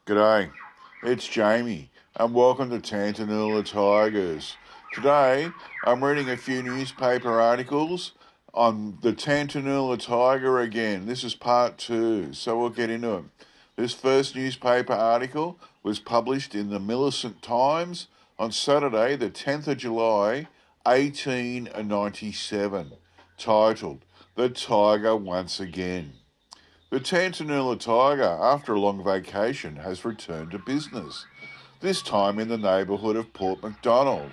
G'day, it's Jamie, and welcome to Tantanoola Tigers. Today, I'm reading a few newspaper articles on the Tantanoola Tiger again. This is part 2, so we'll get into it. This first newspaper article was published in the Millicent Times on Saturday, the 10th of July, 1897, titled The Tiger Once Again. The Tantanoola Tiger, after a long vacation, has returned to business, this time in the neighbourhood of Port Macdonald.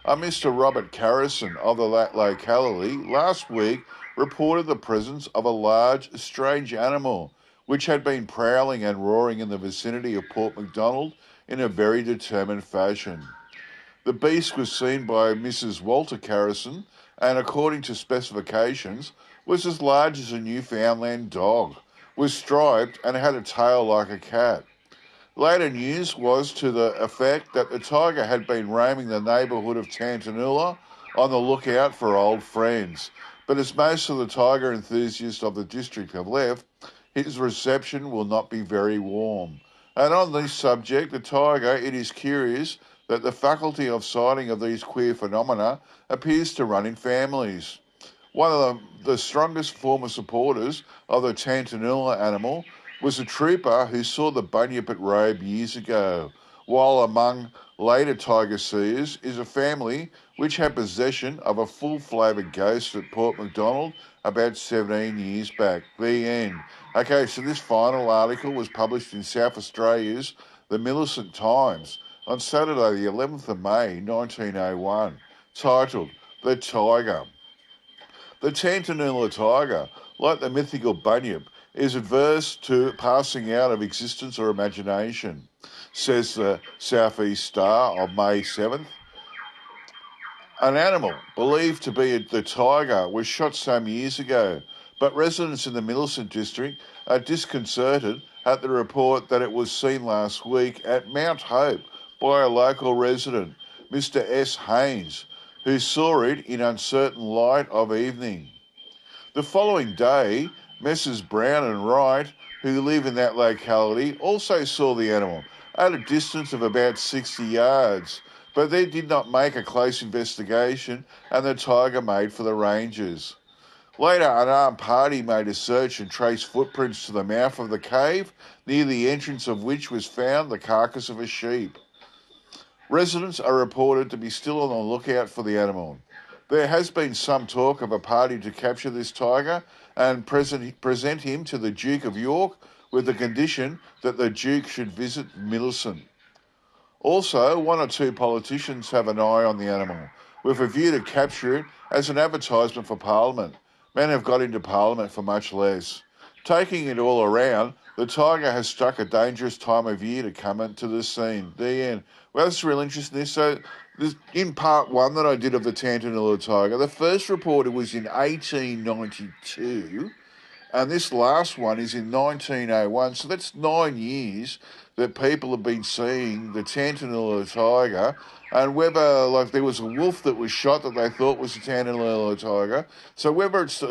Mr. Robert Carrison of the locality last week reported the presence of a large, strange animal which had been prowling and roaring in the vicinity of Port Macdonald in a very determined fashion. The beast was seen by Mrs. Walter Carrison and, according to specifications, was as large as a Newfoundland dog, was striped and had a tail like a cat. Later news was to the effect that the tiger had been roaming the neighbourhood of Tantanoola on the lookout for old friends, but as most of the tiger enthusiasts of the district have left, his reception will not be very warm. And on this subject, the tiger, it is curious that the faculty of sighting of these queer phenomena appears to run in families. One of the strongest former supporters of the Tantanoola animal was a trooper who saw the bunyip at Robe years ago, while among later tiger seers is a family which had possession of a full-flavoured ghost at Port Macdonald about 17 years back. The end. Okay, so this final article was published in South Australia's The Millicent Times on Saturday the 11th of May 1901, titled The Tiger. The Tantanoola tiger, like the mythical bunyip, is adverse to passing out of existence or imagination, says the South East Star of May 7th. An animal believed to be the tiger was shot some years ago, but residents in the Millicent district are disconcerted at the report that it was seen last week at Mount Hope by a local resident, Mr. S. Haynes, who saw it in uncertain light of evening. The following day, Messrs. Brown and Wright, who live in that locality, also saw the animal at a distance of about 60 yards, but they did not make a close investigation and the tiger made for the rangers. Later, an armed party made a search and traced footprints to the mouth of the cave, near the entrance of which was found the carcass of a sheep. Residents are reported to be still on the lookout for the animal. There has been some talk of a party to capture this tiger and present him to the Duke of York with the condition that the Duke should visit Millicent. Also, one or two politicians have an eye on the animal, with a view to capture it as an advertisement for Parliament. Men have got into Parliament for much less. Taking it all around, the tiger has struck a dangerous time of year to come into the scene. The end. Well, that's real interesting. So, in part 1 that I did of the Tantanoola tiger, the first reported was in 1892, and this last one is in 1901. So that's 9 years that people have been seeing the Tantanoola tiger, and whether, like, there was a wolf that was shot that they thought was a Tantanoola tiger. So whether it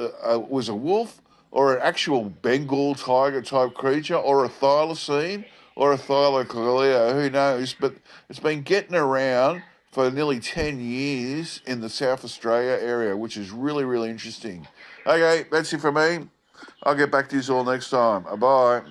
was a wolf or an actual Bengal tiger type creature or a Thylacine or a Thylacoleo, who knows? But it's been getting around for nearly 10 years in the South Australia area, which is really, really interesting. Okay, that's it for me. I'll get back to you all next time. Bye.